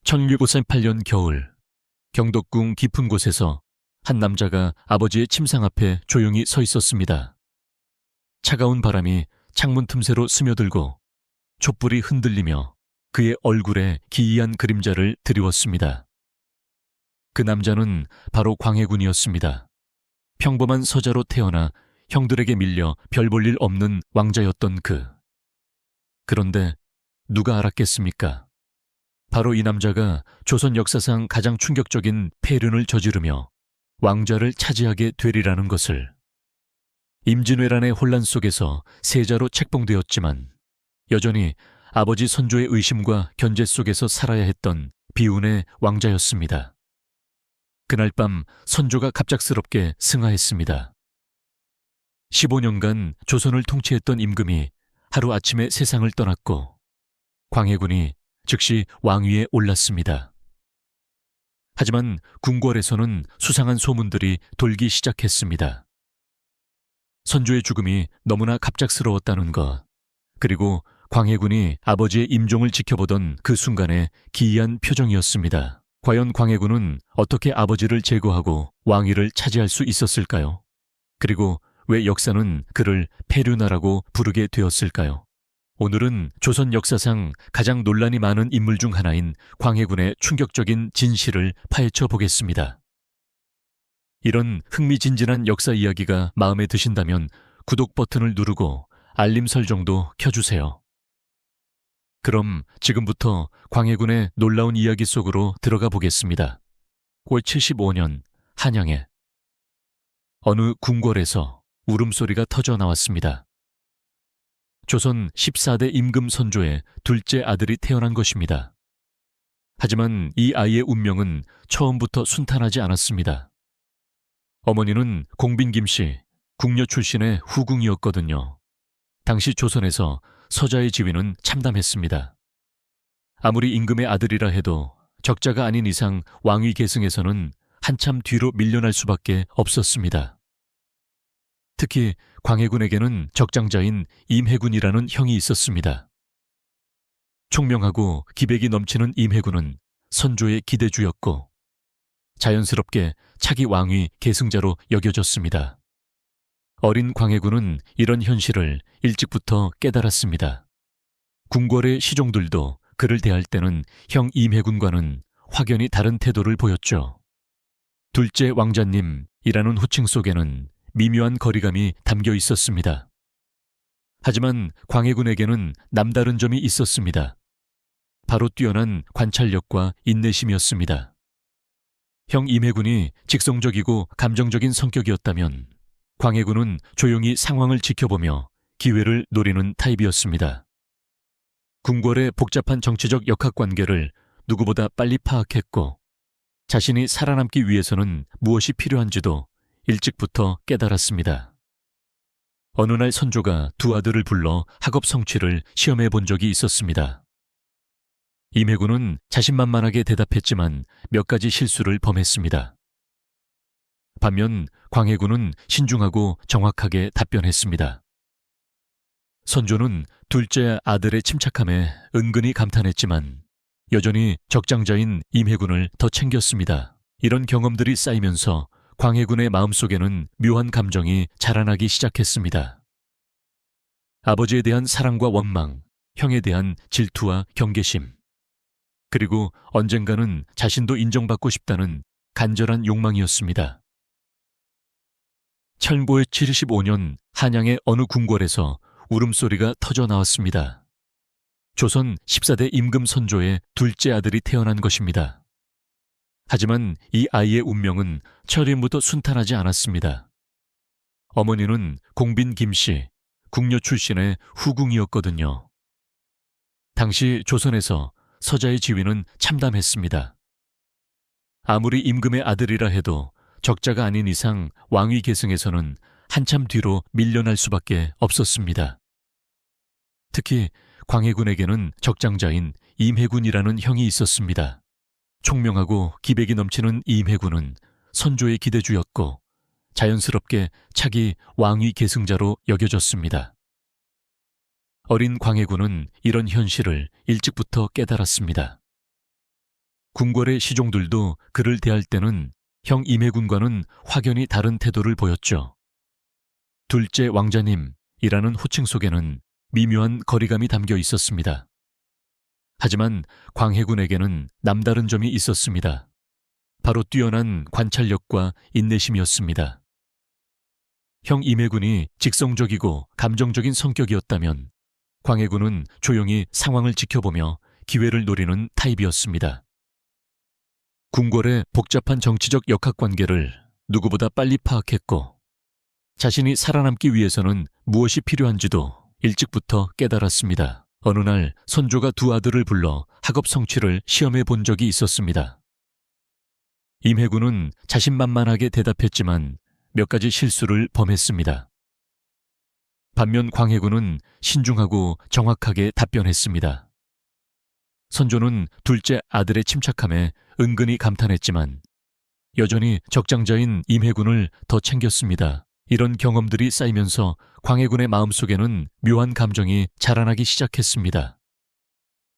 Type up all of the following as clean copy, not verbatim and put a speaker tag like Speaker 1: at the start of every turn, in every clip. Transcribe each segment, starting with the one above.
Speaker 1: 1658년 겨울, 경덕궁 깊은 곳에서 한 남자가 아버지의 침상 앞에 조용히 서 있었습니다. 차가운 바람이 창문 틈새로 스며들고 촛불이 흔들리며 그의 얼굴에 기이한 그림자를 드리웠습니다. 그 남자는 바로 광해군이었습니다. 평범한 서자로 태어나 형들에게 밀려 별 볼 일 없는 왕자였던 그. 그런데 누가 알았겠습니까? 바로 이 남자가 조선 역사상 가장 충격적인 폐륜을 저지르며 왕좌를 차지하게 되리라는 것을. 임진왜란의 혼란 속에서 세자로 책봉되었지만 여전히 아버지 선조의 의심과 견제 속에서 살아야 했던 비운의 왕자였습니다. 그날 밤 선조가 갑작스럽게 승하했습니다. 15년간 조선을 통치했던 임금이 하루아침에 세상을 떠났고 광해군이 즉시 왕위에 올랐습니다. 하지만 궁궐에서는 수상한 소문들이 돌기 시작했습니다. 선조의 죽음이 너무나 갑작스러웠다는 것, 그리고 광해군이 아버지의 임종을 지켜보던 그 순간의 기이한 표정이었습니다. 과연 광해군은 어떻게 아버지를 제거하고 왕위를 차지할 수 있었을까요? 그리고 왜 역사는 그를 폐륜하라고 부르게 되었을까요? 오늘은 조선 역사상 가장 논란이 많은 인물 중 하나인 광해군의 충격적인 진실을 파헤쳐 보겠습니다. 이런 흥미진진한 역사 이야기가 마음에 드신다면 구독 버튼을 누르고 알림 설정도 켜주세요. 그럼 지금부터 광해군의 놀라운 이야기 속으로 들어가 보겠습니다. 고 75년 한양에 어느 궁궐에서 울음소리가 터져 나왔습니다. 조선 14대 임금 선조의 둘째 아들이 태어난 것입니다. 하지만 이 아이의 운명은 처음부터 순탄하지 않았습니다. 어머니는 공빈 김씨, 궁녀 출신의 후궁이었거든요. 당시 조선에서 서자의 지위는 참담했습니다. 아무리 임금의 아들이라 해도 적자가 아닌 이상 왕위 계승에서는 한참 뒤로 밀려날 수밖에 없었습니다. 특히 광해군에게는 적장자인 임해군이라는 형이 있었습니다. 총명하고 기백이 넘치는 임해군은 선조의 기대주였고 자연스럽게 차기 왕위 계승자로 여겨졌습니다. 어린 광해군은 이런 현실을 일찍부터 깨달았습니다. 궁궐의 시종들도 그를 대할 때는 형 임해군과는 확연히 다른 태도를 보였죠. 둘째 왕자님이라는 호칭 속에는 미묘한 거리감이 담겨 있었습니다. 하지만 광해군에게는 남다른 점이 있었습니다. 바로 뛰어난 관찰력과 인내심이었습니다. 형 임해군이 직성적이고 감정적인 성격이었다면 광해군은 조용히 상황을 지켜보며 기회를 노리는 타입이었습니다. 궁궐의 복잡한 정치적 역학관계를 누구보다 빨리 파악했고 자신이 살아남기 위해서는 무엇이 필요한지도 일찍부터 깨달았습니다. 어느 날 선조가 두 아들을 불러 학업 성취를 시험해 본 적이 있었습니다. 임해군은 자신만만하게 대답했지만 몇 가지 실수를 범했습니다. 반면 광해군은 신중하고 정확하게 답변했습니다. 선조는 둘째 아들의 침착함에 은근히 감탄했지만 여전히 적장자인 임해군을 더 챙겼습니다. 이런 경험들이 쌓이면서 광해군의 마음속에는 묘한 감정이 자라나기 시작했습니다. 아버지에 대한 사랑과 원망, 형에 대한 질투와 경계심, 그리고 언젠가는 자신도 인정받고 싶다는 간절한 욕망이었습니다. 천고 75년 한양의 어느 궁궐에서 울음소리가 터져 나왔습니다. 조선 14대 임금 선조의 둘째 아들이 태어난 것입니다. 하지만 이 아이의 운명은 처음부터 순탄하지 않았습니다. 어머니는 공빈 김씨, 궁녀 출신의 후궁이었거든요. 당시 조선에서 서자의 지위는 참담했습니다. 아무리 임금의 아들이라 해도 적자가 아닌 이상 왕위 계승에서는 한참 뒤로 밀려날 수밖에 없었습니다. 특히 광해군에게는 적장자인 임해군이라는 형이 있었습니다. 총명하고 기백이 넘치는 임해군은 선조의 기대주였고 자연스럽게 차기 왕위 계승자로 여겨졌습니다. 어린 광해군은 이런 현실을 일찍부터 깨달았습니다. 궁궐의 시종들도 그를 대할 때는 형 임해군과는 확연히 다른 태도를 보였죠. 둘째 왕자님이라는 호칭 속에는 미묘한 거리감이 담겨 있었습니다. 하지만 광해군에게는 남다른 점이 있었습니다. 바로 뛰어난 관찰력과 인내심이었습니다. 형 임해군이 직성적이고 감정적인 성격이었다면 광해군은 조용히 상황을 지켜보며 기회를 노리는 타입이었습니다. 궁궐의 복잡한 정치적 역학관계를 누구보다 빨리 파악했고 자신이 살아남기 위해서는 무엇이 필요한지도 일찍부터 깨달았습니다. 어느 날 선조가 두 아들을 불러 학업 성취를 시험해 본 적이 있었습니다. 임해군은 자신만만하게 대답했지만 몇 가지 실수를 범했습니다. 반면 광해군은 신중하고 정확하게 답변했습니다. 선조는 둘째 아들의 침착함에 은근히 감탄했지만 여전히 적장자인 임해군을 더 챙겼습니다. 이런 경험들이 쌓이면서 광해군의 마음속에는 묘한 감정이 자라나기 시작했습니다.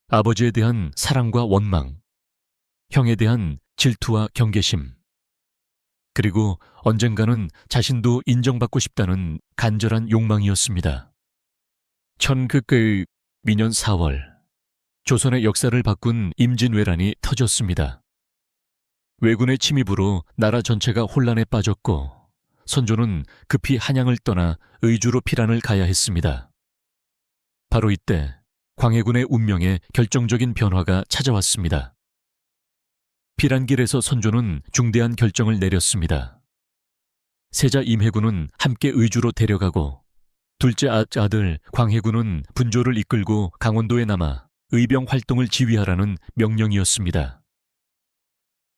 Speaker 1: 아버지에 대한 사랑과 원망, 형에 대한 질투와 경계심, 그리고 언젠가는 자신도 인정받고 싶다는 간절한 욕망이었습니다. 1902년 4월, 조선의 역사를 바꾼 임진왜란이 터졌습니다. 왜군의 침입으로 나라 전체가 혼란에 빠졌고 선조는 급히 한양을 떠나 의주로 피란을 가야 했습니다. 바로 이때 광해군의 운명에 결정적인 변화가 찾아왔습니다. 피란길에서 선조는 중대한 결정을 내렸습니다. 세자 임해군은 함께 의주로 데려가고 둘째 아들 광해군은 분조를 이끌고 강원도에 남아 의병 활동을 지휘하라는 명령이었습니다.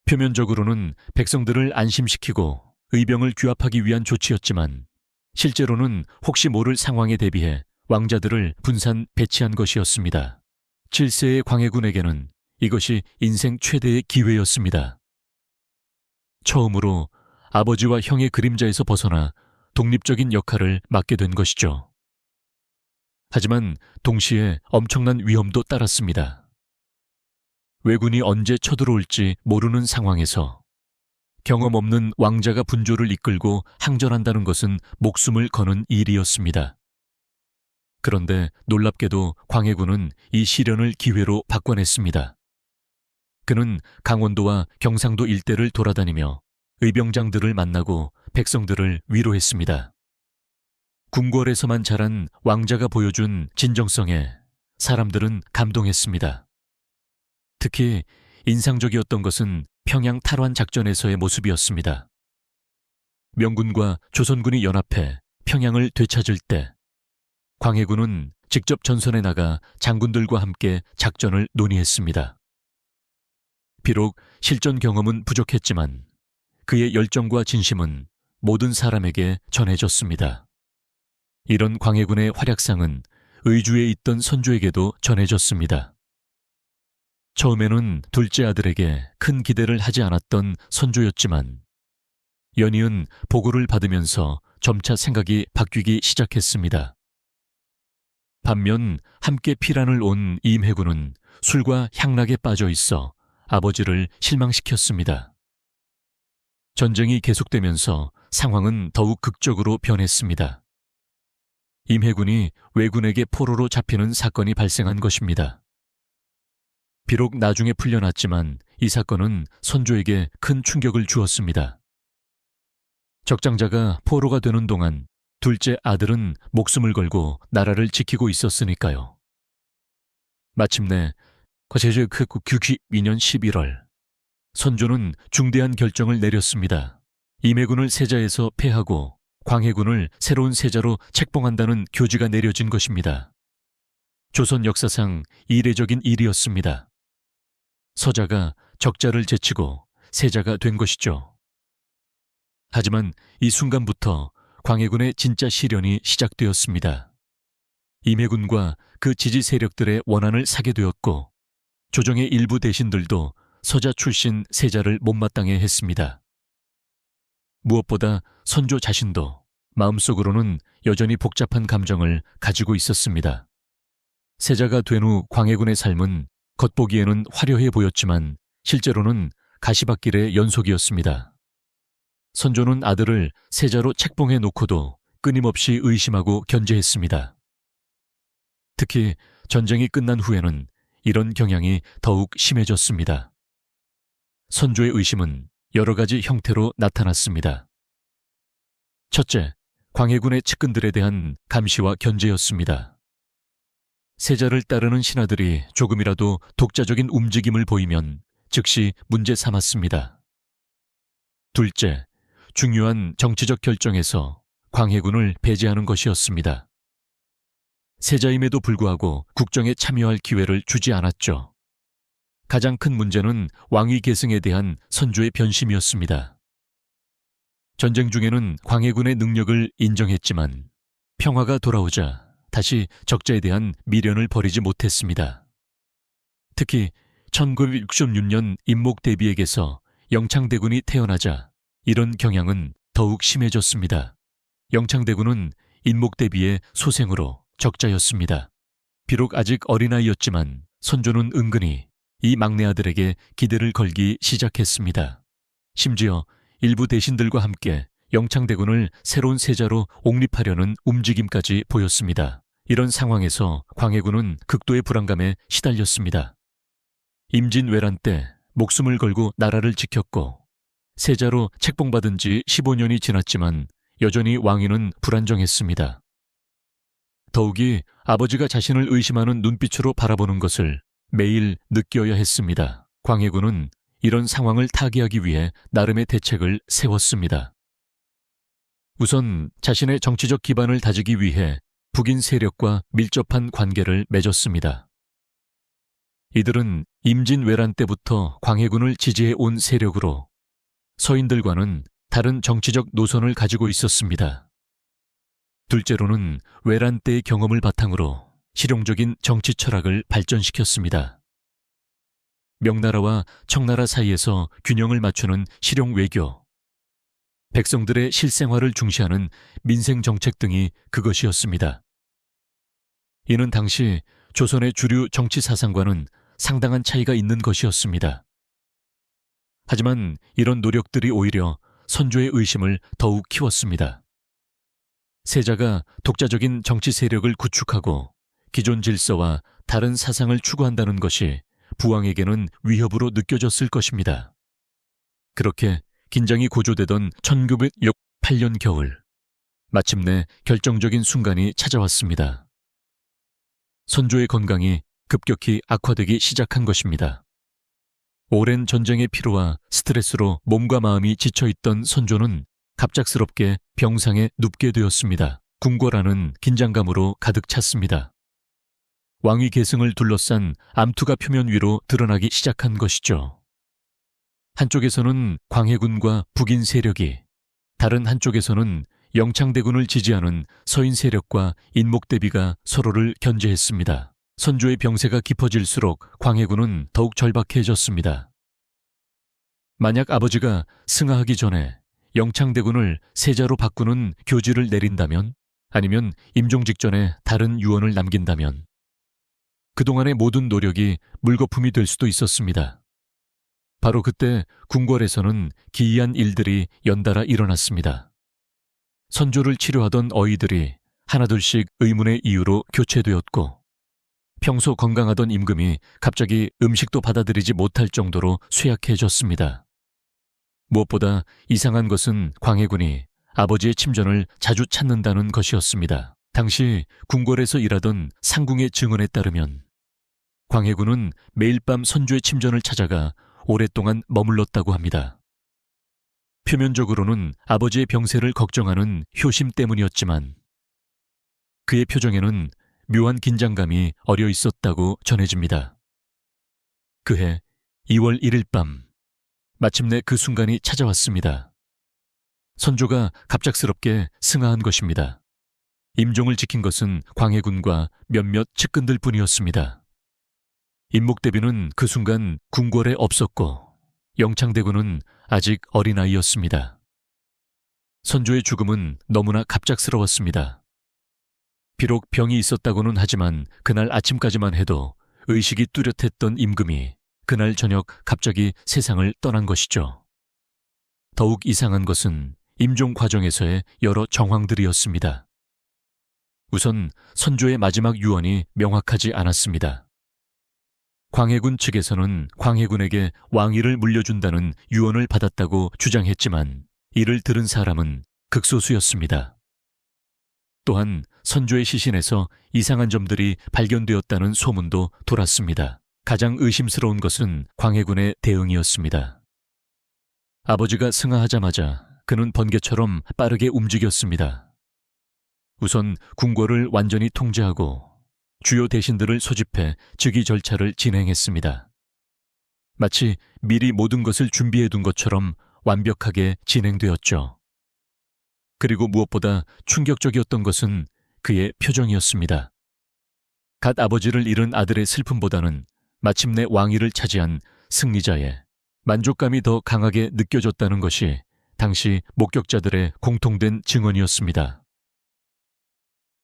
Speaker 1: 표면적으로는 백성들을 안심시키고 의병을 규합하기 위한 조치였지만 실제로는 혹시 모를 상황에 대비해 왕자들을 분산 배치한 것이었습니다. 7세의 광해군에게는 이것이 인생 최대의 기회였습니다. 처음으로 아버지와 형의 그림자에서 벗어나 독립적인 역할을 맡게 된 것이죠. 하지만 동시에 엄청난 위험도 따랐습니다. 왜군이 언제 쳐들어올지 모르는 상황에서 경험 없는 왕자가 분조를 이끌고 항전한다는 것은 목숨을 거는 일이었습니다. 그런데 놀랍게도 광해군은 이 시련을 기회로 바꿔냈습니다. 그는 강원도와 경상도 일대를 돌아다니며 의병장들을 만나고 백성들을 위로했습니다. 궁궐에서만 자란 왕자가 보여준 진정성에 사람들은 감동했습니다. 특히 인상적이었던 것은 평양 탈환 작전에서의 모습이었습니다. 명군과 조선군이 연합해 평양을 되찾을 때 광해군은 직접 전선에 나가 장군들과 함께 작전을 논의했습니다. 비록 실전 경험은 부족했지만 그의 열정과 진심은 모든 사람에게 전해졌습니다. 이런 광해군의 활약상은 의주에 있던 선조에게도 전해졌습니다. 처음에는 둘째 아들에게 큰 기대를 하지 않았던 선조였지만 연이은 보고를 받으면서 점차 생각이 바뀌기 시작했습니다. 반면 함께 피란을 온 임해군은 술과 향락에 빠져 있어 아버지를 실망시켰습니다. 전쟁이 계속되면서 상황은 더욱 극적으로 변했습니다. 임해군이 왜군에게 포로로 잡히는 사건이 발생한 것입니다. 비록 나중에 풀려났지만 이 사건은 선조에게 큰 충격을 주었습니다. 적장자가 포로가 되는 동안 둘째 아들은 목숨을 걸고 나라를 지키고 있었으니까요. 마침내 1992년 11월 선조는 중대한 결정을 내렸습니다. 임해군을 세자에서 폐하고 광해군을 새로운 세자로 책봉한다는 교지가 내려진 것입니다. 조선 역사상 이례적인 일이었습니다. 서자가 적자를 제치고 세자가 된 것이죠. 하지만 이 순간부터 광해군의 진짜 시련이 시작되었습니다. 임해군과 그 지지 세력들의 원한을 사게 되었고 조정의 일부 대신들도 서자 출신 세자를 못마땅해 했습니다. 무엇보다 선조 자신도 마음속으로는 여전히 복잡한 감정을 가지고 있었습니다. 세자가 된 후 광해군의 삶은 겉보기에는 화려해 보였지만 실제로는 가시밭길의 연속이었습니다. 선조는 아들을 세자로 책봉해 놓고도 끊임없이 의심하고 견제했습니다. 특히 전쟁이 끝난 후에는 이런 경향이 더욱 심해졌습니다. 선조의 의심은 여러 가지 형태로 나타났습니다. 첫째, 광해군의 측근들에 대한 감시와 견제였습니다. 세자를 따르는 신하들이 조금이라도 독자적인 움직임을 보이면 즉시 문제 삼았습니다. 둘째, 중요한 정치적 결정에서 광해군을 배제하는 것이었습니다. 세자임에도 불구하고 국정에 참여할 기회를 주지 않았죠. 가장 큰 문제는 왕위 계승에 대한 선조의 변심이었습니다. 전쟁 중에는 광해군의 능력을 인정했지만 평화가 돌아오자 다시 적자에 대한 미련을 버리지 못했습니다. 특히 1966년 임목대비에게서 영창대군이 태어나자 이런 경향은 더욱 심해졌습니다. 영창대군은 임목대비의 소생으로 적자였습니다. 비록 아직 어린아이였지만 선조는 은근히 이 막내 아들에게 기대를 걸기 시작했습니다. 심지어 일부 대신들과 함께 영창대군을 새로운 세자로 옹립하려는 움직임까지 보였습니다. 이런 상황에서 광해군은 극도의 불안감에 시달렸습니다. 임진왜란 때 목숨을 걸고 나라를 지켰고 세자로 책봉받은 지 15년이 지났지만 여전히 왕위는 불안정했습니다. 더욱이 아버지가 자신을 의심하는 눈빛으로 바라보는 것을 매일 느껴야 했습니다. 광해군은 이런 상황을 타개하기 위해 나름의 대책을 세웠습니다. 우선 자신의 정치적 기반을 다지기 위해 북인 세력과 밀접한 관계를 맺었습니다. 이들은 임진왜란 때부터 광해군을 지지해 온 세력으로 서인들과는 다른 정치적 노선을 가지고 있었습니다. 둘째로는 외란 때의 경험을 바탕으로 실용적인 정치 철학을 발전시켰습니다. 명나라와 청나라 사이에서 균형을 맞추는 실용 외교, 백성들의 실생활을 중시하는 민생 정책 등이 그것이었습니다. 이는 당시 조선의 주류 정치 사상과는 상당한 차이가 있는 것이었습니다. 하지만 이런 노력들이 오히려 선조의 의심을 더욱 키웠습니다. 세자가 독자적인 정치 세력을 구축하고 기존 질서와 다른 사상을 추구한다는 것이 부왕에게는 위협으로 느껴졌을 것입니다. 그렇게 긴장이 고조되던 1908년 겨울, 마침내 결정적인 순간이 찾아왔습니다. 선조의 건강이 급격히 악화되기 시작한 것입니다. 오랜 전쟁의 피로와 스트레스로 몸과 마음이 지쳐있던 선조는 갑작스럽게 병상에 눕게 되었습니다. 궁궐안은 긴장감으로 가득 찼습니다. 왕위 계승을 둘러싼 암투가 표면 위로 드러나기 시작한 것이죠. 한쪽에서는 광해군과 북인 세력이, 다른 한쪽에서는 영창대군을 지지하는 서인 세력과 인목대비가 서로를 견제했습니다. 선조의 병세가 깊어질수록 광해군은 더욱 절박해졌습니다. 만약 아버지가 승하하기 전에 영창대군을 세자로 바꾸는 교지를 내린다면, 아니면 임종 직전에 다른 유언을 남긴다면 그동안의 모든 노력이 물거품이 될 수도 있었습니다. 바로 그때 궁궐에서는 기이한 일들이 연달아 일어났습니다. 선조를 치료하던 어이들이 하나둘씩 의문의 이유로 교체되었고, 평소 건강하던 임금이 갑자기 음식도 받아들이지 못할 정도로 쇠약해졌습니다. 무엇보다 이상한 것은 광해군이 아버지의 침전을 자주 찾는다는 것이었습니다. 당시 궁궐에서 일하던 상궁의 증언에 따르면 광해군은 매일 밤 선조의 침전을 찾아가 오랫동안 머물렀다고 합니다. 표면적으로는 아버지의 병세를 걱정하는 효심 때문이었지만 그의 표정에는 묘한 긴장감이 어려 있었다고 전해집니다. 그해 2월 1일 밤, 마침내 그 순간이 찾아왔습니다. 선조가 갑작스럽게 승하한 것입니다. 임종을 지킨 것은 광해군과 몇몇 측근들 뿐이었습니다. 임목대비는 그 순간 궁궐에 없었고 영창대군은 아직 어린아이였습니다. 선조의 죽음은 너무나 갑작스러웠습니다. 비록 병이 있었다고는 하지만 그날 아침까지만 해도 의식이 뚜렷했던 임금이 그날 저녁 갑자기 세상을 떠난 것이죠. 더욱 이상한 것은 임종 과정에서의 여러 정황들이었습니다. 우선 선조의 마지막 유언이 명확하지 않았습니다. 광해군 측에서는 광해군에게 왕위를 물려준다는 유언을 받았다고 주장했지만 이를 들은 사람은 극소수였습니다. 또한 선조의 시신에서 이상한 점들이 발견되었다는 소문도 돌았습니다. 가장 의심스러운 것은 광해군의 대응이었습니다. 아버지가 승하하자마자 그는 번개처럼 빠르게 움직였습니다. 우선 궁궐을 완전히 통제하고 주요 대신들을 소집해 즉위 절차를 진행했습니다. 마치 미리 모든 것을 준비해둔 것처럼 완벽하게 진행되었죠. 그리고 무엇보다 충격적이었던 것은 그의 표정이었습니다. 갓 아버지를 잃은 아들의 슬픔보다는 마침내 왕위를 차지한 승리자의 만족감이 더 강하게 느껴졌다는 것이 당시 목격자들의 공통된 증언이었습니다.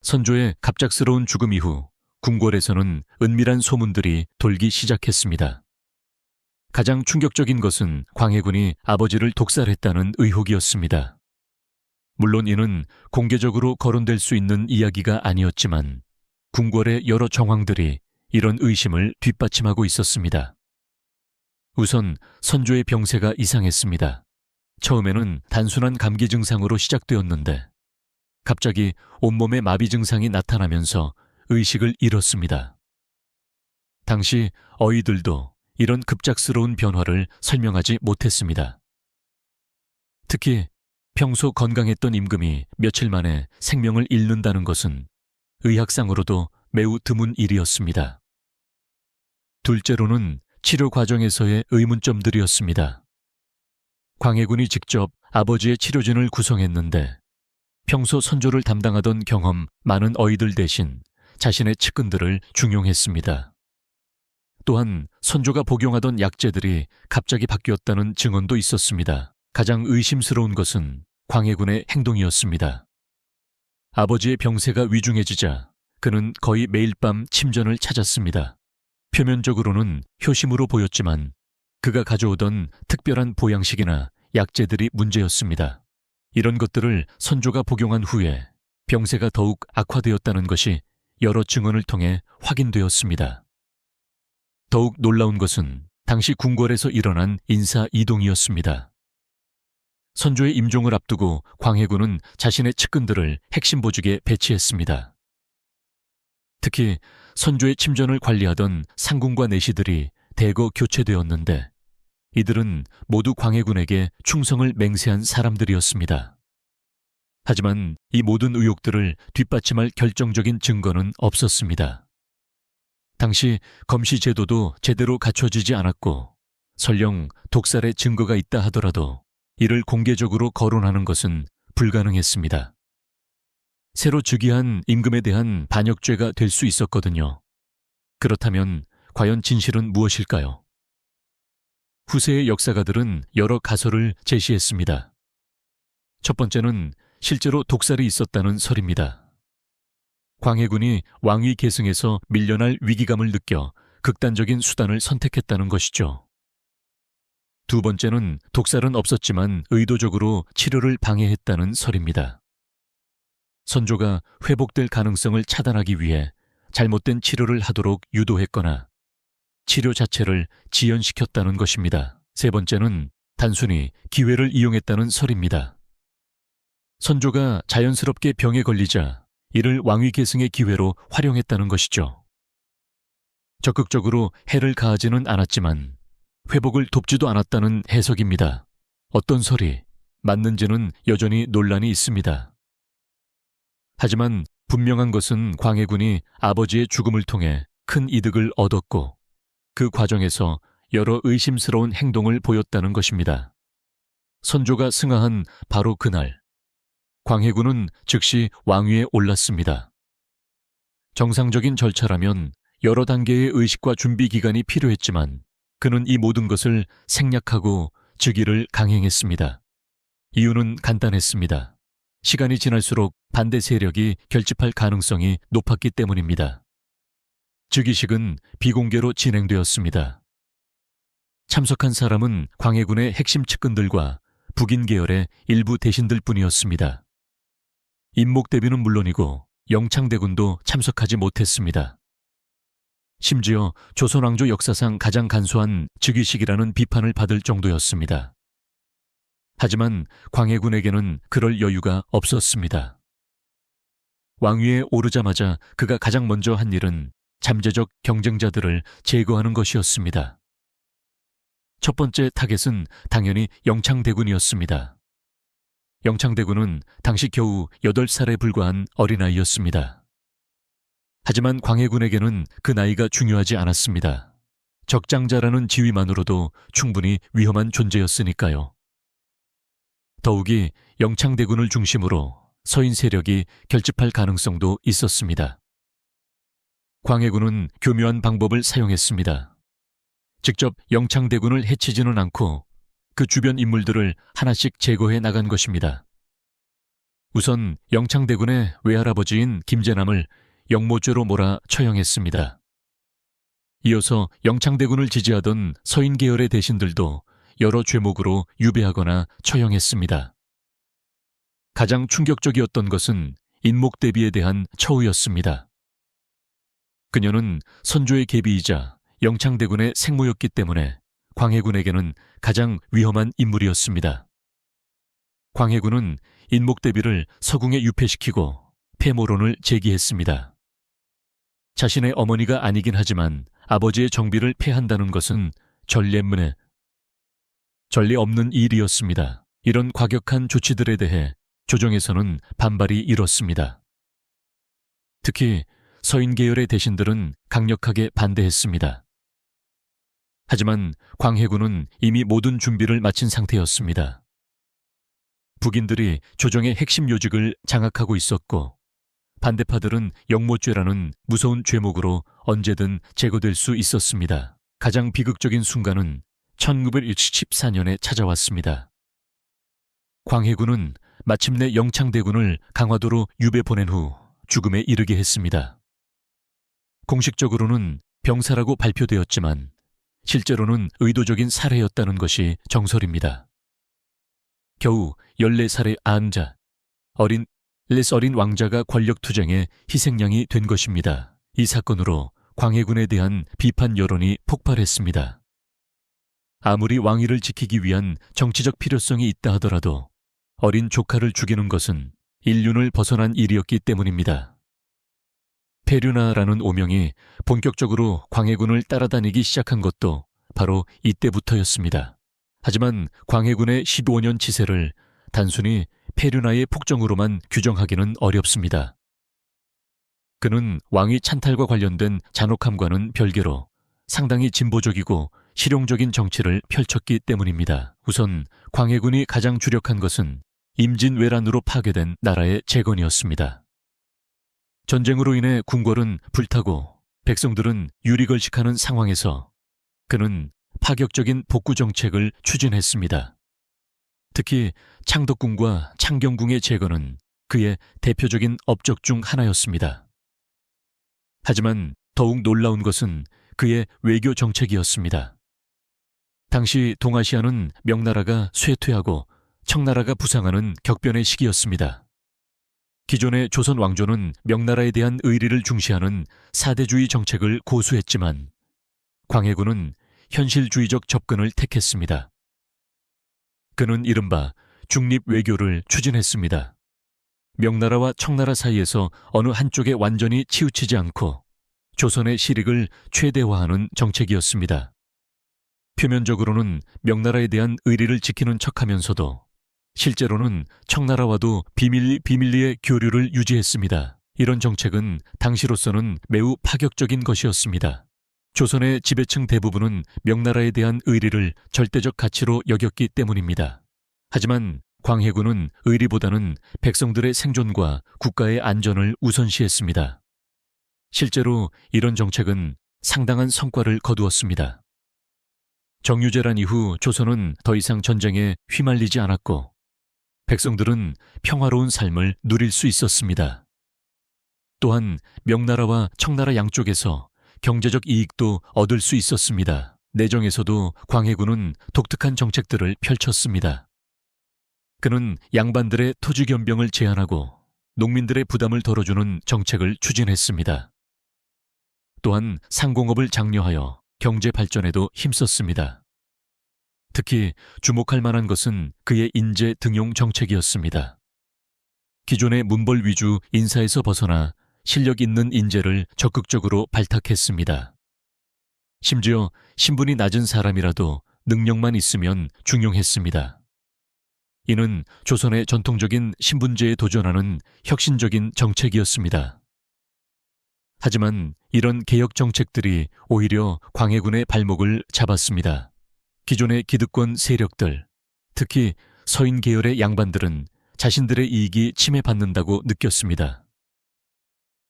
Speaker 1: 선조의 갑작스러운 죽음 이후 궁궐에서는 은밀한 소문들이 돌기 시작했습니다. 가장 충격적인 것은 광해군이 아버지를 독살했다는 의혹이었습니다. 물론 이는 공개적으로 거론될 수 있는 이야기가 아니었지만 궁궐의 여러 정황들이 이런 의심을 뒷받침하고 있었습니다. 우선 선조의 병세가 이상했습니다. 처음에는 단순한 감기 증상으로 시작되었는데 갑자기 온몸에 마비 증상이 나타나면서 의식을 잃었습니다. 당시 어이들도 이런 급작스러운 변화를 설명하지 못했습니다. 특히 평소 건강했던 임금이 며칠 만에 생명을 잃는다는 것은 의학상으로도 매우 드문 일이었습니다. 둘째로는 치료 과정에서의 의문점들이었습니다. 광해군이 직접 아버지의 치료진을 구성했는데 평소 선조를 담당하던 경험 많은 어이들 대신 자신의 측근들을 중용했습니다. 또한 선조가 복용하던 약재들이 갑자기 바뀌었다는 증언도 있었습니다. 가장 의심스러운 것은 광해군의 행동이었습니다. 아버지의 병세가 위중해지자 그는 거의 매일 밤 침전을 찾았습니다. 표면적으로는 효심으로 보였지만 그가 가져오던 특별한 보양식이나 약재들이 문제였습니다. 이런 것들을 선조가 복용한 후에 병세가 더욱 악화되었다는 것이 여러 증언을 통해 확인되었습니다. 더욱 놀라운 것은 당시 궁궐에서 일어난 인사 이동이었습니다. 선조의 임종을 앞두고 광해군은 자신의 측근들을 핵심 보직에 배치했습니다. 특히 선조의 침전을 관리하던 상궁과 내시들이 대거 교체되었는데 이들은 모두 광해군에게 충성을 맹세한 사람들이었습니다. 하지만 이 모든 의혹들을 뒷받침할 결정적인 증거는 없었습니다. 당시 검시 제도도 제대로 갖춰지지 않았고 설령 독살의 증거가 있다 하더라도 이를 공개적으로 거론하는 것은 불가능했습니다. 새로 즉위한 임금에 대한 반역죄가 될 수 있었거든요. 그렇다면 과연 진실은 무엇일까요? 후세의 역사가들은 여러 가설을 제시했습니다. 첫 번째는 실제로 독살이 있었다는 설입니다. 광해군이 왕위 계승에서 밀려날 위기감을 느껴 극단적인 수단을 선택했다는 것이죠. 두 번째는 독살은 없었지만 의도적으로 치료를 방해했다는 설입니다. 선조가 회복될 가능성을 차단하기 위해 잘못된 치료를 하도록 유도했거나 치료 자체를 지연시켰다는 것입니다. 세 번째는 단순히 기회를 이용했다는 설입니다. 선조가 자연스럽게 병에 걸리자 이를 왕위 계승의 기회로 활용했다는 것이죠. 적극적으로 해를 가하지는 않았지만 회복을 돕지도 않았다는 해석입니다. 어떤 설이 맞는지는 여전히 논란이 있습니다. 하지만 분명한 것은 광해군이 아버지의 죽음을 통해 큰 이득을 얻었고 그 과정에서 여러 의심스러운 행동을 보였다는 것입니다. 선조가 승하한 바로 그날 광해군은 즉시 왕위에 올랐습니다. 정상적인 절차라면 여러 단계의 의식과 준비 기간이 필요했지만 그는 이 모든 것을 생략하고 즉위를 강행했습니다. 이유는 간단했습니다. 시간이 지날수록 반대 세력이 결집할 가능성이 높았기 때문입니다. 즉위식은 비공개로 진행되었습니다. 참석한 사람은 광해군의 핵심 측근들과 북인 계열의 일부 대신들 뿐이었습니다. 임목대비는 물론이고 영창대군도 참석하지 못했습니다. 심지어 조선왕조 역사상 가장 간소한 즉위식이라는 비판을 받을 정도였습니다. 하지만 광해군에게는 그럴 여유가 없었습니다. 왕위에 오르자마자 그가 가장 먼저 한 일은 잠재적 경쟁자들을 제거하는 것이었습니다. 첫 번째 타겟은 당연히 영창대군이었습니다. 영창대군은 당시 겨우 8살에 불과한 어린아이였습니다. 하지만 광해군에게는 그 나이가 중요하지 않았습니다. 적장자라는 지위만으로도 충분히 위험한 존재였으니까요. 더욱이 영창대군을 중심으로 서인 세력이 결집할 가능성도 있었습니다. 광해군은 교묘한 방법을 사용했습니다. 직접 영창대군을 해치지는 않고 그 주변 인물들을 하나씩 제거해 나간 것입니다. 우선 영창대군의 외할아버지인 김제남을 영모죄로 몰아 처형했습니다. 이어서 영창대군을 지지하던 서인 계열의 대신들도 여러 죄목으로 유배하거나 처형했습니다. 가장 충격적이었던 것은 인목대비에 대한 처우였습니다. 그녀는 선조의 계비이자 영창대군의 생모였기 때문에 광해군에게는 가장 위험한 인물이었습니다. 광해군은 인목대비를 서궁에 유폐시키고 폐모론을 제기했습니다. 자신의 어머니가 아니긴 하지만 아버지의 정비를 폐한다는 것은 전례 없는 일이었습니다. 이런 과격한 조치들에 대해 조정에서는 반발이 일었습니다. 특히 서인 계열의 대신들은 강력하게 반대했습니다. 하지만 광해군은 이미 모든 준비를 마친 상태였습니다. 북인들이 조정의 핵심 요직을 장악하고 있었고 반대파들은 영모죄라는 무서운 죄목으로 언제든 제거될 수 있었습니다. 가장 비극적인 순간은 1914년에 찾아왔습니다. 광해군은 마침내 영창대군을 강화도로 유배 보낸 후 죽음에 이르게 했습니다. 공식적으로는 병사라고 발표되었지만 실제로는 의도적인 살해였다는 것이 정설입니다. 겨우 14살의 아흥자, 어린 왕자가 권력투쟁에 희생양이 된 것입니다. 이 사건으로 광해군에 대한 비판 여론이 폭발했습니다. 아무리 왕위를 지키기 위한 정치적 필요성이 있다 하더라도 어린 조카를 죽이는 것은 인륜을 벗어난 일이었기 때문입니다. 페류나라는 오명이 본격적으로 광해군을 따라다니기 시작한 것도 바로 이때부터였습니다. 하지만 광해군의 15년 치세를 단순히 페류나의 폭정으로만 규정하기는 어렵습니다. 그는 왕위 찬탈과 관련된 잔혹함과는 별개로 상당히 진보적이고 실용적인 정치를 펼쳤기 때문입니다. 우선 광해군이 가장 주력한 것은 임진왜란으로 파괴된 나라의 재건이었습니다. 전쟁으로 인해 궁궐은 불타고 백성들은 유리걸식하는 상황에서 그는 파격적인 복구 정책을 추진했습니다. 특히 창덕궁과 창경궁의 재건은 그의 대표적인 업적 중 하나였습니다. 하지만 더욱 놀라운 것은 그의 외교 정책이었습니다. 당시 동아시아는 명나라가 쇠퇴하고 청나라가 부상하는 격변의 시기였습니다. 기존의 조선 왕조는 명나라에 대한 의리를 중시하는 사대주의 정책을 고수했지만 광해군은 현실주의적 접근을 택했습니다. 그는 이른바 중립 외교를 추진했습니다. 명나라와 청나라 사이에서 어느 한쪽에 완전히 치우치지 않고 조선의 실익을 최대화하는 정책이었습니다. 표면적으로는 명나라에 대한 의리를 지키는 척하면서도 실제로는 청나라와도 비밀리의 교류를 유지했습니다. 이런 정책은 당시로서는 매우 파격적인 것이었습니다. 조선의 지배층 대부분은 명나라에 대한 의리를 절대적 가치로 여겼기 때문입니다. 하지만 광해군은 의리보다는 백성들의 생존과 국가의 안전을 우선시했습니다. 실제로 이런 정책은 상당한 성과를 거두었습니다. 정유재란 이후 조선은 더 이상 전쟁에 휘말리지 않았고 백성들은 평화로운 삶을 누릴 수 있었습니다. 또한 명나라와 청나라 양쪽에서 경제적 이익도 얻을 수 있었습니다. 내정에서도 광해군은 독특한 정책들을 펼쳤습니다. 그는 양반들의 토지 겸병을 제한하고 농민들의 부담을 덜어주는 정책을 추진했습니다. 또한 상공업을 장려하여 경제 발전에도 힘썼습니다. 특히 주목할 만한 것은 그의 인재 등용 정책이었습니다. 기존의 문벌 위주 인사에서 벗어나 실력 있는 인재를 적극적으로 발탁했습니다. 심지어 신분이 낮은 사람이라도 능력만 있으면 중용했습니다. 이는 조선의 전통적인 신분제에 도전하는 혁신적인 정책이었습니다. 하지만 이런 개혁 정책들이 오히려 광해군의 발목을 잡았습니다. 기존의 기득권 세력들, 특히 서인 계열의 양반들은 자신들의 이익이 침해받는다고 느꼈습니다.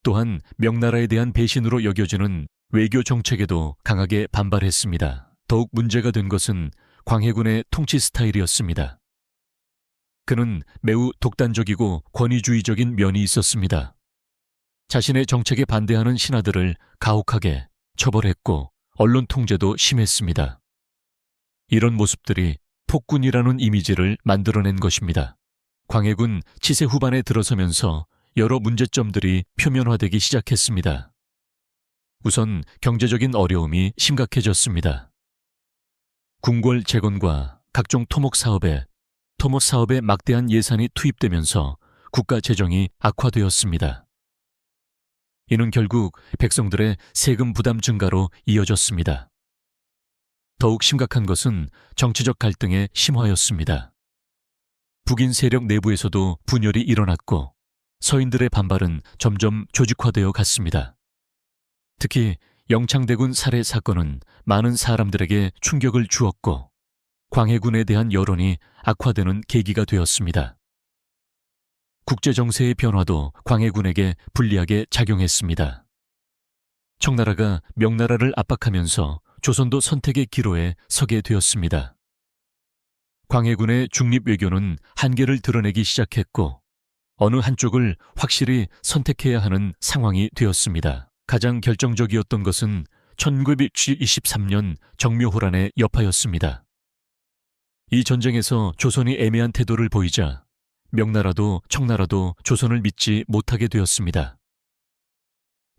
Speaker 1: 또한 명나라에 대한 배신으로 여겨지는 외교 정책에도 강하게 반발했습니다. 더욱 문제가 된 것은 광해군의 통치 스타일이었습니다. 그는 매우 독단적이고 권위주의적인 면이 있었습니다. 자신의 정책에 반대하는 신하들을 가혹하게 처벌했고 언론 통제도 심했습니다. 이런 모습들이 폭군이라는 이미지를 만들어낸 것입니다. 광해군 치세 후반에 들어서면서 여러 문제점들이 표면화되기 시작했습니다. 우선 경제적인 어려움이 심각해졌습니다. 궁궐 재건과 각종 토목 사업에 막대한 예산이 투입되면서 국가 재정이 악화되었습니다. 이는 결국 백성들의 세금 부담 증가로 이어졌습니다. 더욱 심각한 것은 정치적 갈등의 심화였습니다. 북인 세력 내부에서도 분열이 일어났고 서인들의 반발은 점점 조직화되어 갔습니다. 특히 영창대군 살해 사건은 많은 사람들에게 충격을 주었고 광해군에 대한 여론이 악화되는 계기가 되었습니다. 국제정세의 변화도 광해군에게 불리하게 작용했습니다. 청나라가 명나라를 압박하면서 조선도 선택의 기로에 서게 되었습니다. 광해군의 중립외교는 한계를 드러내기 시작했고 어느 한쪽을 확실히 선택해야 하는 상황이 되었습니다. 가장 결정적이었던 것은 1923년 정묘호란의 여파였습니다. 이 전쟁에서 조선이 애매한 태도를 보이자 명나라도 청나라도 조선을 믿지 못하게 되었습니다.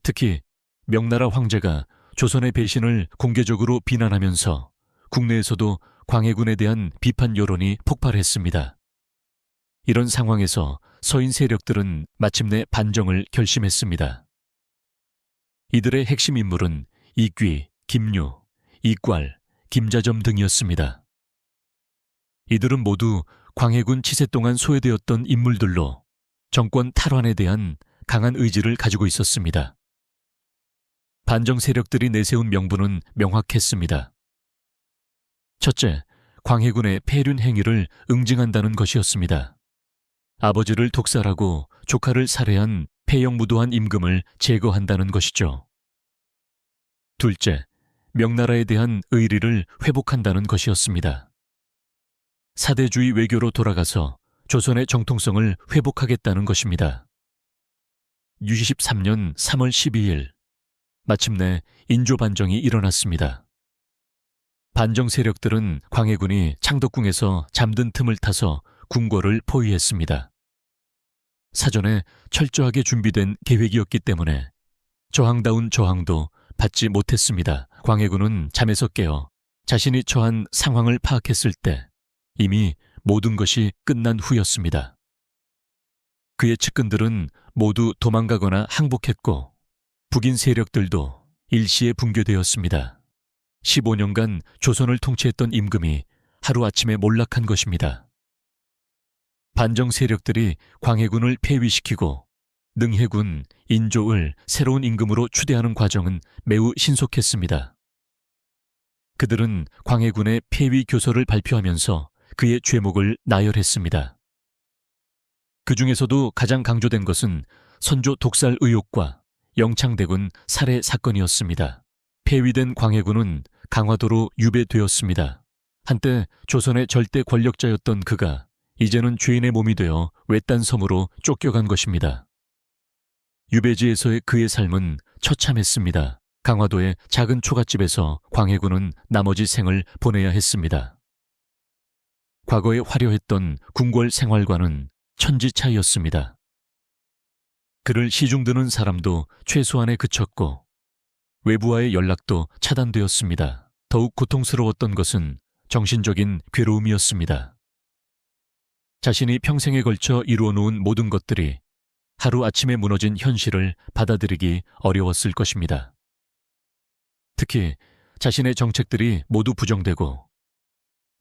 Speaker 1: 특히 명나라 황제가 조선의 배신을 공개적으로 비난하면서 국내에서도 광해군에 대한 비판 여론이 폭발했습니다. 이런 상황에서 서인 세력들은 마침내 반정을 결심했습니다. 이들의 핵심 인물은 이귀, 김유, 이괄, 김자점 등이었습니다. 이들은 모두 광해군 치세 동안 소외되었던 인물들로 정권 탈환에 대한 강한 의지를 가지고 있었습니다. 반정 세력들이 내세운 명분은 명확했습니다. 첫째, 광해군의 폐륜 행위를 응징한다는 것이었습니다. 아버지를 독살하고 조카를 살해한 폐영무도한 임금을 제거한다는 것이죠. 둘째, 명나라에 대한 의리를 회복한다는 것이었습니다. 사대주의 외교로 돌아가서 조선의 정통성을 회복하겠다는 것입니다. 63년 3월 12일, 마침내 인조 반정이 일어났습니다. 반정 세력들은 광해군이 창덕궁에서 잠든 틈을 타서 궁궐을 포위했습니다. 사전에 철저하게 준비된 계획이었기 때문에 저항다운 저항도 받지 못했습니다. 광해군은 잠에서 깨어 자신이 처한 상황을 파악했을 때 이미 모든 것이 끝난 후였습니다. 그의 측근들은 모두 도망가거나 항복했고 북인 세력들도 일시에 붕괴되었습니다. 15년간 조선을 통치했던 임금이 하루아침에 몰락한 것입니다. 반정 세력들이 광해군을 폐위시키고 능해군, 인조을 새로운 임금으로 추대하는 과정은 매우 신속했습니다. 그들은 광해군의 폐위 교서를 발표하면서 그의 죄목을 나열했습니다. 그 중에서도 가장 강조된 것은 선조 독살 의혹과 영창대군 살해 사건이었습니다. 폐위된 광해군은 강화도로 유배되었습니다. 한때 조선의 절대 권력자였던 그가 이제는 죄인의 몸이 되어 외딴 섬으로 쫓겨간 것입니다. 유배지에서의 그의 삶은 처참했습니다. 강화도의 작은 초가집에서 광해군은 나머지 생을 보내야 했습니다. 과거에 화려했던 궁궐 생활과는 천지 차이였습니다. 그를 시중드는 사람도 최소한에 그쳤고 외부와의 연락도 차단되었습니다. 더욱 고통스러웠던 것은 정신적인 괴로움이었습니다. 자신이 평생에 걸쳐 이루어 놓은 모든 것들이 하루아침에 무너진 현실을 받아들이기 어려웠을 것입니다. 특히 자신의 정책들이 모두 부정되고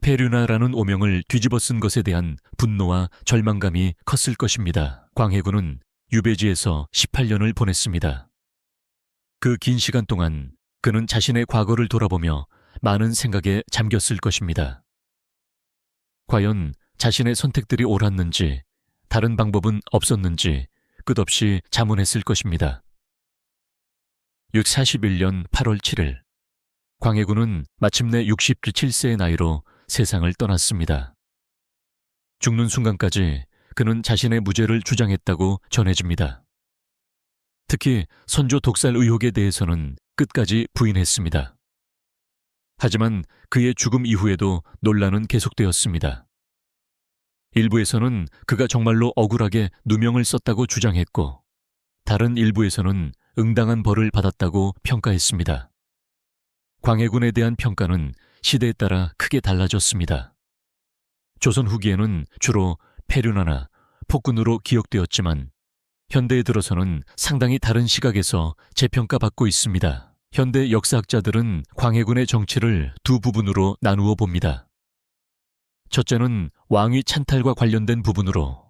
Speaker 1: 페류나라는 오명을 뒤집어 쓴 것에 대한 분노와 절망감이 컸을 것입니다. 광해군은 유배지에서 18년을 보냈습니다. 그 긴 시간 동안 그는 자신의 과거를 돌아보며 많은 생각에 잠겼을 것입니다. 과연 자신의 선택들이 옳았는지, 다른 방법은 없었는지 끝없이 자문했을 것입니다. 641년 8월 7일, 광해군은 마침내 67세의 나이로 세상을 떠났습니다. 죽는 순간까지 그는 자신의 무죄를 주장했다고 전해집니다. 특히 선조 독살 의혹에 대해서는 끝까지 부인했습니다. 하지만 그의 죽음 이후에도 논란은 계속되었습니다. 일부에서는 그가 정말로 억울하게 누명을 썼다고 주장했고, 다른 일부에서는 응당한 벌을 받았다고 평가했습니다. 광해군에 대한 평가는 시대에 따라 크게 달라졌습니다. 조선 후기에는 주로 페륜화나 폭군으로 기억되었지만 현대에 들어서는 상당히 다른 시각에서 재평가받고 있습니다. 현대 역사학자들은 광해군의 정치를 두 부분으로 나누어 봅니다. 첫째는 왕위 찬탈과 관련된 부분으로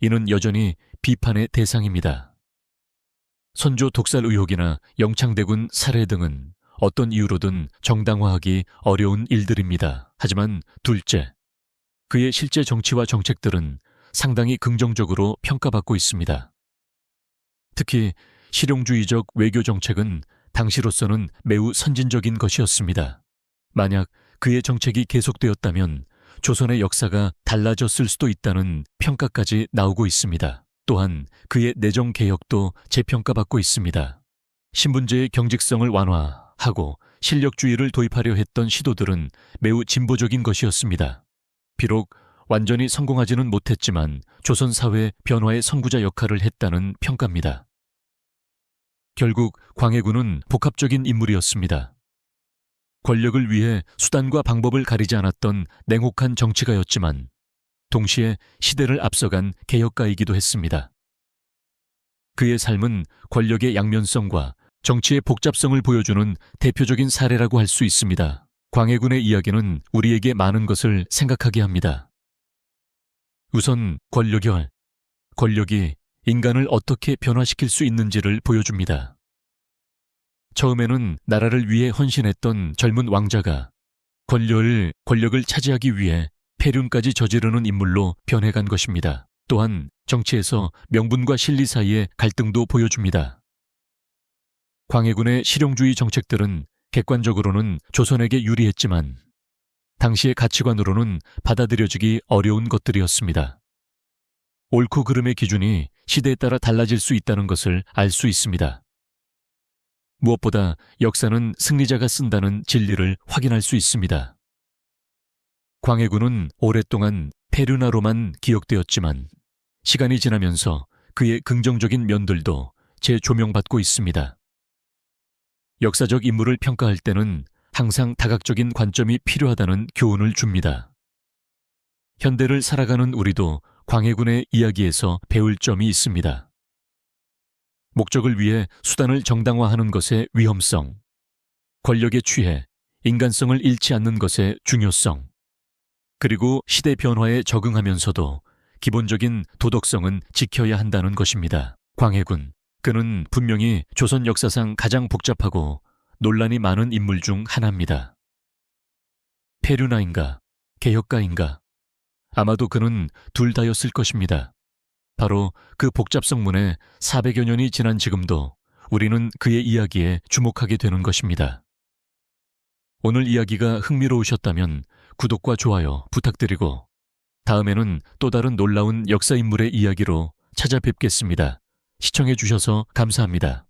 Speaker 1: 이는 여전히 비판의 대상입니다. 선조 독살 의혹이나 영창대군 살해 등은 어떤 이유로든 정당화하기 어려운 일들입니다. 하지만 둘째, 그의 실제 정치와 정책들은 상당히 긍정적으로 평가받고 있습니다. 특히 실용주의적 외교 정책은 당시로서는 매우 선진적인 것이었습니다. 만약 그의 정책이 계속되었다면 조선의 역사가 달라졌을 수도 있다는 평가까지 나오고 있습니다. 또한 그의 내정 개혁도 재평가받고 있습니다. 신분제의 경직성을 완화하고 실력주의를 도입하려 했던 시도들은 매우 진보적인 것이었습니다. 비록 완전히 성공하지는 못했지만 조선 사회 변화의 선구자 역할을 했다는 평가입니다. 결국 광해군은 복합적인 인물이었습니다. 권력을 위해 수단과 방법을 가리지 않았던 냉혹한 정치가였지만 동시에 시대를 앞서간 개혁가이기도 했습니다. 그의 삶은 권력의 양면성과 정치의 복잡성을 보여주는 대표적인 사례라고 할 수 있습니다. 광해군의 이야기는 우리에게 많은 것을 생각하게 합니다. 우선 권력이 인간을 어떻게 변화시킬 수 있는지를 보여줍니다. 처음에는 나라를 위해 헌신했던 젊은 왕자가 권력을 차지하기 위해 폐륜까지 저지르는 인물로 변해간 것입니다. 또한 정치에서 명분과 실리 사이의 갈등도 보여줍니다. 광해군의 실용주의 정책들은 객관적으로는 조선에게 유리했지만 당시의 가치관으로는 받아들여지기 어려운 것들이었습니다. 옳고 그름의 기준이 시대에 따라 달라질 수 있다는 것을 알 수 있습니다. 무엇보다 역사는 승리자가 쓴다는 진리를 확인할 수 있습니다. 광해군은 오랫동안 페륜화로만 기억되었지만 시간이 지나면서 그의 긍정적인 면들도 재조명받고 있습니다. 역사적 인물을 평가할 때는 항상 다각적인 관점이 필요하다는 교훈을 줍니다. 현대를 살아가는 우리도 광해군의 이야기에서 배울 점이 있습니다. 목적을 위해 수단을 정당화하는 것의 위험성, 권력에 취해 인간성을 잃지 않는 것의 중요성, 그리고 시대 변화에 적응하면서도 기본적인 도덕성은 지켜야 한다는 것입니다. 광해군, 그는 분명히 조선 역사상 가장 복잡하고 논란이 많은 인물 중 하나입니다. 페륜화인가, 개혁가인가? 아마도 그는 둘 다였을 것입니다. 바로 그 복잡성문에 400여 년이 지난 지금도 우리는 그의 이야기에 주목하게 되는 것입니다. 오늘 이야기가 흥미로우셨다면 구독과 좋아요 부탁드리고 다음에는 또 다른 놀라운 역사 인물의 이야기로 찾아뵙겠습니다. 시청해 주셔서 감사합니다.